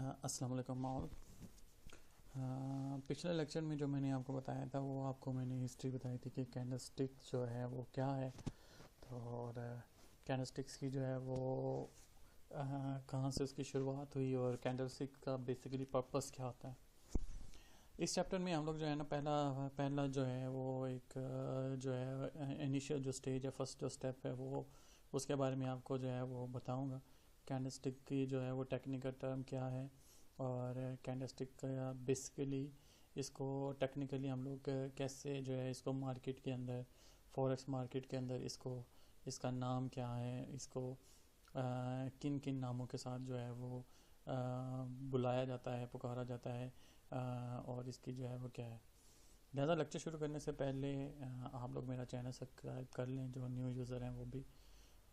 अस्सलाम वालेकुम और पिछले लेक्चर में जो मैंने आपको बताया था वो आपको मैंने हिस्ट्री बताई थी कि कैंडलस्टिक जो है वो क्या है। तो और कैंडलस्टिक्स की जो है वो कहाँ से उसकी शुरुआत हुई और कैंडलस्टिक का बेसिकली पर्पस क्या होता है। इस चैप्टर में हम लोग जो है ना पहला पहला जो है वो एक जो है इनिशियल जो स्टेज है, फर्स्ट जो स्टेप है वो उसके बारे में आपको जो है वो बताऊंगा। कैंडलस्टिक की जो है वो टेक्निकल टर्म क्या है और कैंडलस्टिक का बेसिकली इसको टेक्निकली हम लोग कैसे जो है इसको मार्केट के अंदर, फॉरेक्स मार्केट के अंदर इसका नाम क्या है, इसको किन किन नामों के साथ जो है वो बुलाया जाता है, पुकारा जाता है और इसकी जो है वो क्या है। ज़्यादा लेक्चर शुरू करने से पहले आप लोग मेरा चैनल सब्सक्राइब कर लें जो न्यू यूज़र हैं वो भी,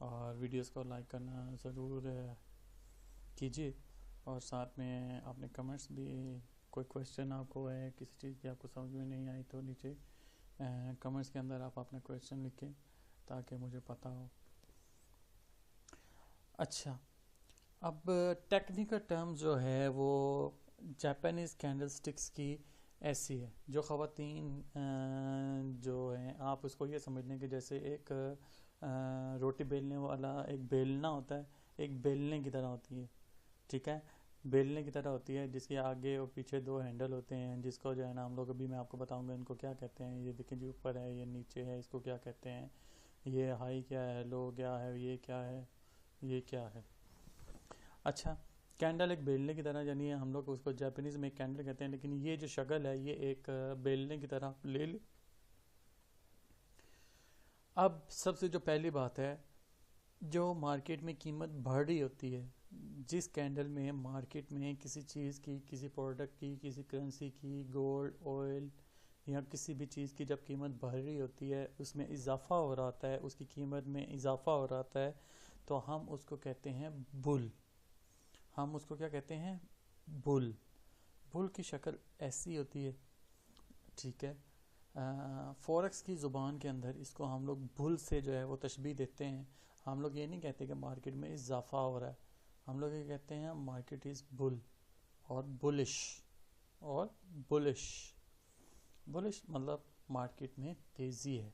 और वीडियोस को लाइक करना ज़रूर कीजिए। और साथ में आपने कमेंट्स भी, कोई क्वेश्चन आपको है किसी चीज़ की आपको समझ में नहीं आई तो नीचे कमेंट्स के अंदर आप अपना क्वेश्चन लिखें ताकि मुझे पता हो। अच्छा, अब टेक्निकल टर्म जो है वो जापानीज़ कैंडलस्टिक्स की ऐसी है जो ख़वातीन जो हैं, आप उसको ये समझ लें कि जैसे एक रोटी बेलने वाला एक बेलना होता है, एक बेलने की तरह होती है, ठीक है, बेलने की तरह होती है जिसके आगे और पीछे दो हैंडल होते हैं, जिसको जो है ना हम लोग अभी मैं आपको बताऊंगा इनको क्या कहते हैं। ये देखें, जो ऊपर है ये नीचे है, इसको क्या कहते हैं, ये हाई क्या है, लो क्या है, ये क्या है, ये क्या है। अच्छा, कैंडल एक बेलने की तरह, यानी हम लोग उसको जापानीज़ में कैंडल कहते हैं, लेकिन ये जो शक्ल है ये एक बेलने की तरह ले ले। अब सबसे जो पहली बात है, जो मार्केट में कीमत बढ़ रही होती है, जिस कैंडल में मार्केट में किसी चीज़ की, किसी प्रोडक्ट की, किसी करेंसी की, गोल्ड, ऑयल या किसी भी चीज़ की जब कीमत बढ़ रही होती है, उसमें इजाफा हो रहा होता है, उसकी कीमत में इजाफा हो रहा होता है, तो हम उसको कहते हैं बुल। हम उसको क्या कहते हैं, बुल। बुल की शक्ल ऐसी होती है, ठीक है। फॉरेक्स की ज़ुबान के अंदर इसको हम लोग बुल से जो है वो तशबीह देते हैं। हम लोग ये नहीं कहते कि मार्केट में इजाफा हो रहा है, हम लोग ये कहते हैं मार्केट इज़ बुल और बुलिश। और बुलिश बुलिश मतलब मार्केट में तेज़ी है।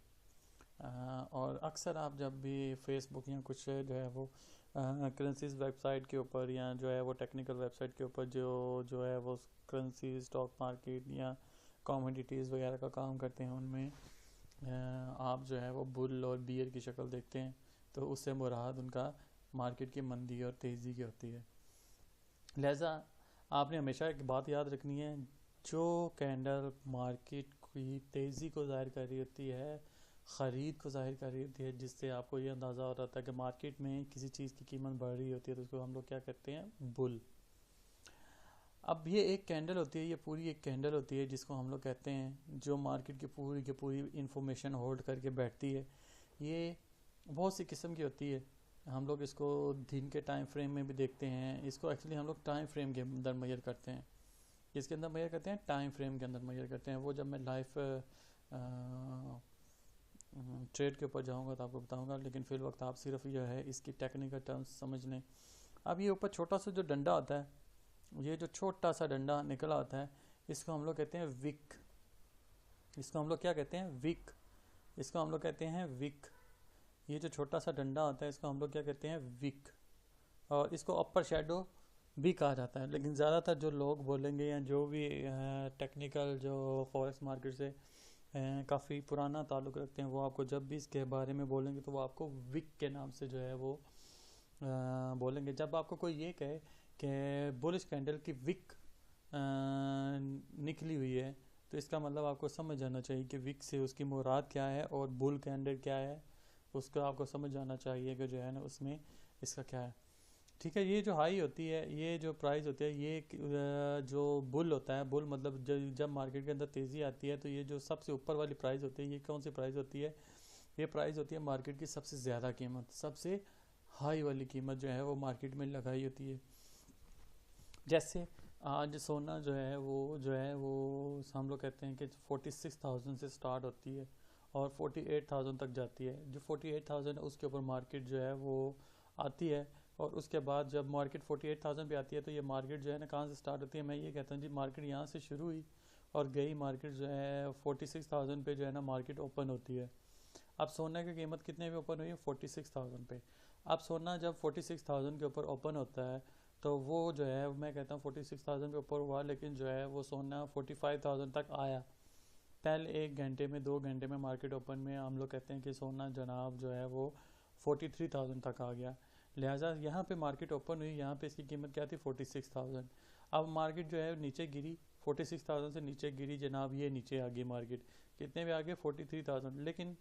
और अक्सर आप जब भी फेसबुक या कुछ जो है वो करेंसीज वेबसाइट के ऊपर या जो है वो टेक्निकल वेबसाइट के ऊपर जो है वो करेंसी, स्टॉक मार्केट या कमोडिटीज़ वगैरह का काम करते हैं, उनमें आप जो है वो बुल और बियर की शक्ल देखते हैं, तो उससे मुराद उनका मार्केट की मंदी और तेज़ी की होती है। लिहाजा आपने हमेशा एक बात याद रखनी है, जो कैंडल मार्केट की तेज़ी को ज़ाहिर कर रही होती है, ख़रीद को ज़ाहिर कर रही होती है, जिससे आपको ये अंदाज़ा हो रहा था कि मार्केट में किसी चीज़ की कीमत बढ़ रही होती है, तो उसको हम लोग क्या कहते हैं, बुल। अब ये एक कैंडल होती है, ये पूरी एक कैंडल होती है जिसको हम लोग कहते हैं, जो मार्केट की पूरी इंफॉर्मेशन होल्ड करके बैठती है। ये बहुत सी किस्म की होती है, हम लोग इसको दिन के टाइम फ्रेम में भी देखते हैं। इसको एक्चुअली हम लोग टाइम फ्रेम के अंदर मेजर करते हैं, इसके अंदर मेजर करते हैं, टाइम फ्रेम के अंदर मेजर करते हैं। वो जब मैं लाइफ ट्रेड के ऊपर जाऊंगा तो आपको बताऊंगा, लेकिन फिर वक्त आप सिर्फ जो है इसकी टेक्निकल टर्म्स समझ लें। अब ये ऊपर छोटा सा जो डंडा आता है, ये जो छोटा सा डंडा निकला आता है, इसको हम लोग कहते हैं विक। इसको हम लोग क्या कहते हैं, विक। इसको हम लोग कहते हैं विक। ये जो छोटा सा डंडा आता है इसको हम लोग क्या कहते हैं, विक। और इसको अपर शेडो भी कहा जाता है, लेकिन ज़्यादातर जो लोग बोलेंगे या जो भी टेक्निकल जो फॉरेक्स मार्केट से काफ़ी पुराना ताल्लुक़ रखते हैं, वो आपको जब भी इसके बारे में बोलेंगे तो वो आपको विक के नाम से जो है वो बोलेंगे। जब आपको कोई ये कहे कि बुलिश कैंडल की विक निकली हुई है, तो इसका मतलब आपको समझ जाना चाहिए कि विक से उसकी मुराद क्या है और बुल कैंडल क्या है, उसको आपको समझ जाना चाहिए कि जो है ना उसमें इसका क्या है, ठीक है। ये जो हाई होती है, ये जो प्राइस होती है, ये जो बुल होता है, बुल मतलब जब मार्केट के अंदर तेज़ी आती है, तो ये जो सबसे ऊपर वाली प्राइस होती है, ये कौन सी प्राइस होती है, ये प्राइस होती है मार्केट की सबसे ज़्यादा कीमत, सबसे हाई वाली कीमत जो है वो मार्केट में लगाई होती है। जैसे आज सोना जो है वो हम लोग कहते हैं कि 46,000 से स्टार्ट होती है और 48,000 तक जाती है। जो 48,000 उसके ऊपर मार्केट जो है वो आती है और उसके बाद जब मार्केट 48,000 पे आती है तो ये मार्केट जो है ना कहाँ से स्टार्ट होती है, मैं ये कहता हूँ जी मार्केट यहाँ से शुरू हुई और गई मार्केट जो है 46,000 पे जो है ना मार्केट ओपन होती है। अब सोने की कीमत कितने पे ओपन हुई है? 46,000 पे। अब सोना जब 46,000 के ऊपर ओपन होता है तो वो जो है मैं कहता हूँ 46,000 के ऊपर हुआ, लेकिन जो है वो सोना 45,000 तक आया। पहले 1 घंटे में 2 घंटे में मार्केट ओपन में हम लोग कहते हैं कि सोना जनाब जो है वो 43,000 तक आ गया। लिहाजा यहाँ पे मार्केट ओपन हुई, यहाँ पे इसकी कीमत क्या थी? 46,000। अब मार्केट जो है नीचे गिरी, 46,000 से नीचे गिरी जनाब, ये नीचे आ गई मार्केट, कितने पे आ गए? 43,000। लेकिन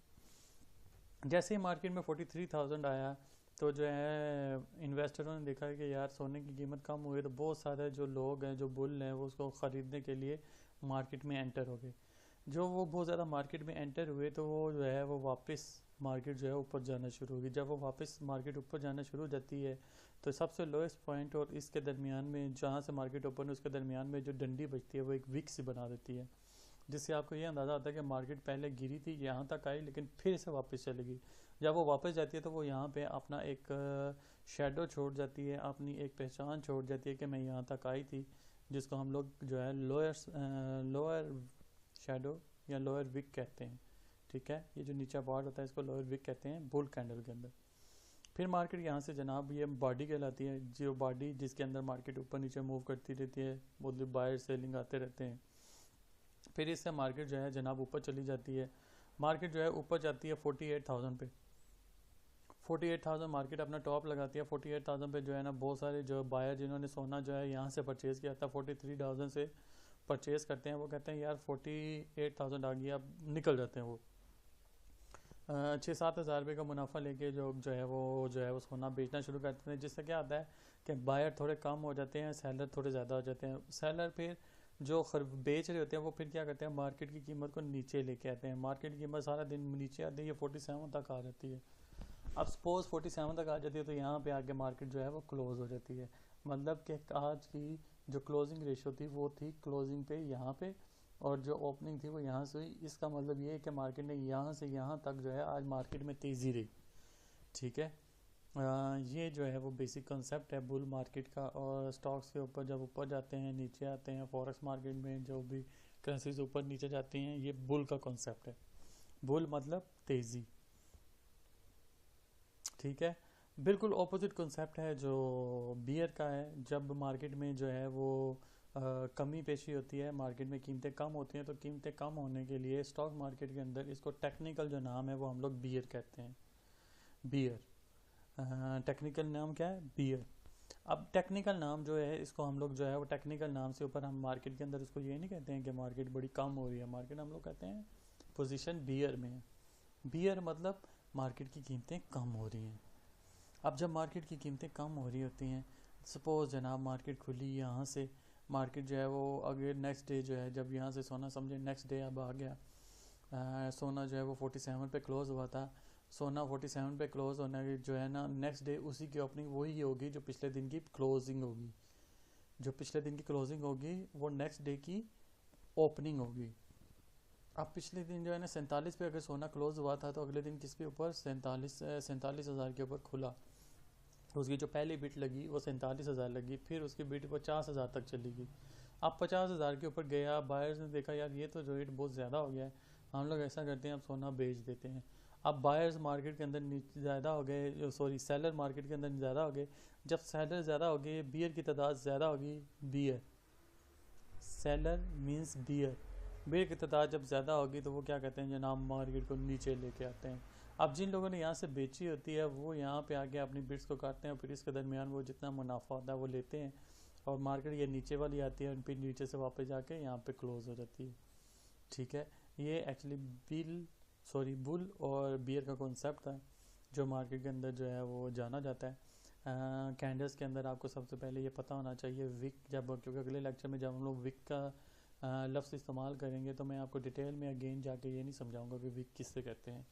जैसे ही मार्केट में 43,000 आया तो जो है इन्वेस्टरों ने देखा कि यार सोने की कीमत कम हुई, तो बहुत सारे जो लोग हैं जो बुल हैं वो उसको ख़रीदने के लिए मार्केट में एंटर हो गए। जो वो बहुत ज़्यादा मार्केट में एंटर हुए तो वो जो है वो वापस मार्केट जो है ऊपर जाना शुरू होगी। जब वो वापस मार्केट ऊपर जाना शुरू हो जाती है तो सबसे लोएस्ट पॉइंट और इसके दरमियान में जहाँ से मार्केट ओपन है उसके दरमियान में जो डंडी बचती है वो एक विक सी बना देती है, जिससे आपको ये अंदाज़ा आता है कि मार्केट पहले गिरी थी, यहाँ तक आई, लेकिन फिर से वापस चली गई। जब वो वापस जाती है तो वो यहाँ पे अपना एक शेडो छोड़ जाती है, अपनी एक पहचान छोड़ जाती है कि मैं यहाँ तक आई थी, जिसको हम लोग जो है लोअर शेडो या लोअर विक कहते हैं। ठीक है, ये जो नीचा पार्ट होता है इसको लोअर विक कहते हैं बुल कैंडल के अंदर। फिर मार्केट यहाँ से जनाब ये बॉडी कहलाती है, जो बॉडी जिसके अंदर मार्केट ऊपर नीचे मूव करती रहती है, मतलब बायर सेलिंग आते रहते हैं। फिर इससे मार्केट जो है जनाब ऊपर चली जाती है। मार्केट जो है ऊपर जाती है 48,000 पे। 48,000 मार्केट अपना टॉप लगाती है। 48,000 पे जो है ना बहुत सारे जो बायर जिन्होंने सोना जो है यहाँ से परचेज़ किया था 43,000 से परचेज़ करते हैं, वो कहते हैं यार 48,000 आ गया, अब निकल जाते हैं वो 6-7 हज़ार रुपये का मुनाफा लेके जो है वो सोना बेचना शुरू करते हैं। जिससे क्या आता है कि बायर थोड़े कम हो जाते हैं, सेलर थोड़े ज़्यादा हो जाते हैं। सेलर फिर जो बेच रहे होते हैं वो फिर क्या करते हैं, मार्केट की कीमत को नीचे लेके आते हैं। मार्केट की कीमत सारा दिन नीचे आती है, ये 47 तक आ जाती है। अब सपोज़ 47 तक आ जाती है तो यहाँ पे आके मार्केट जो है वो क्लोज़ हो जाती है। मतलब कि आज की जो क्लोजिंग रेशो थी वो थी क्लोजिंग पे यहाँ पे, और जो ओपनिंग थी वो यहाँ से हुई। इसका मतलब ये है कि मार्केट ने यहाँ से यहाँ तक जो है आज मार्केट में तेज़ी रही। ठीक है, ये जो है वो बेसिक कंसेप्ट है बुल मार्केट का। और स्टॉक्स के ऊपर जब ऊपर जाते हैं नीचे आते हैं, फॉरेक्स मार्केट में जो भी करेंसीज ऊपर नीचे जाती हैं, ये बुल का कंसेप्ट है। बुल मतलब तेज़ी। ठीक है, बिल्कुल ऑपोजिट कंसेप्ट है जो बियर का है। जब मार्केट में जो है वो कमी पेशी होती है, मार्केट में कीमतें कम होती हैं, तो कीमतें कम होने के लिए स्टॉक मार्केट के अंदर इसको टेक्निकल जो नाम है वो हम लोग बियर कहते हैं। बियर टेक्निकल नाम क्या है? बियर। अब टेक्निकल नाम जो है इसको हम लोग जो है वो टेक्निकल नाम से ऊपर हम मार्केट के अंदर इसको ये नहीं कहते हैं कि मार्केट बड़ी कम हो रही है। मार्केट हम लोग कहते हैं पोजीशन बियर में है। बियर मतलब मार्केट की कीमतें कम हो रही हैं। अब जब मार्केट की कीमतें कम हो रही होती हैं, सपोज़ जनाब मार्केट खुली यहाँ से, मार्केट जो है वो अगर नेक्स्ट डे जो है जब यहाँ से सोना समझे नेक्स्ट डे अब आ गया, सोना जो है वो 47 पे क्लोज़ हुआ था। सोना 47 पे क्लोज़ होने की जो है ना नेक्स्ट डे उसी की ओपनिंग वही होगी जो पिछले दिन की क्लोजिंग होगी। जो पिछले दिन की क्लोजिंग होगी वो नेक्स्ट डे की ओपनिंग होगी। अब पिछले दिन जो है ना 47 पे अगर सोना क्लोज हुआ था तो अगले दिन किस पे ऊपर? 47,000 के ऊपर खुला। उसकी जो पहली बिट लगी वो 47,000 लगी, फिर उसकी बिट 50,000 तक चली गई। अब 50,000 के ऊपर गया, बायर्स ने देखा यार ये तो रेट बहुत ज़्यादा हो गया है, हम लोग ऐसा करते हैं अब सोना बेच देते हैं। अब बायर्स मार्केट के अंदर ज़्यादा हो गए, सॉरी सेलर मार्केट के अंदर ज़्यादा हो गए। जब सेलर ज़्यादा हो गए, बियर की तादाद ज़्यादा होगी। बियर सेलर मीन्स बियर की तादाद जब ज़्यादा होगी तो वो क्या कहते हैं जनाब, मार्केट को नीचे लेके आते हैं। अब जिन लोगों ने यहाँ से बेची होती है वो यहाँ पे आके अपनी बिट्स को काटते हैं और फिर इसके दरमियान वो जितना मुनाफा होता है वो लेते हैं, और मार्केट ये नीचे वाली आती है और फिर नीचे से वापस जाके यहाँ पे क्लोज हो जाती है। ठीक है, ये एक्चुअली बुल और बियर का कॉन्सेप्ट था जो मार्केट के अंदर जो है वो जाना जाता है। कैंडल्स के अंदर आपको सबसे पहले ये पता होना चाहिए विक, क्योंकि अगले लेक्चर में जब हम लोग विक का लफ्ज़ इस्तेमाल करेंगे तो मैं आपको डिटेल में अगेन जाके ये नहीं समझाऊंगा कि विक किससे कहते हैं।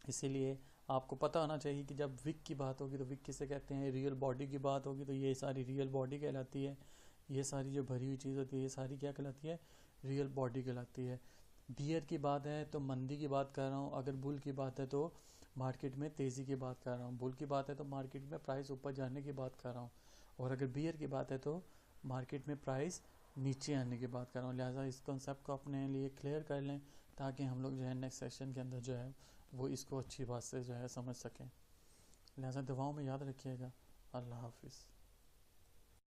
इसीलिए आपको पता होना चाहिए कि जब विक की बात होगी तो विक किसे कहते हैं, रियल बॉडी की बात होगी तो ये सारी रियल बॉडी कहलाती है। ये सारी जो भरी हुई चीज़ होती है ये सारी क्या कहलाती है? रियल बॉडी कहलाती है। बियर की बात है तो मंदी की बात कर रहा हूँ, अगर बुल की बात है तो मार्केट में तेज़ी की बात कर रहा हूँ, बुल की बात है तो मार्केट में प्राइस ऊपर जाने की बात कर रहा हूँ, और अगर बियर की बात है तो मार्केट में प्राइस नीचे आने की बात कर रहा हूँ। लिहाजा इस कॉन्सेप्ट को अपने लिए क्लियर कर लें ताकि हम लोग जो है नेक्स्ट सेशन के अंदर जो है वो इसको अच्छी बात से जो है समझ सकें। लिहाजा दुआओं में याद रखिएगा। अल्लाह हाफिज़।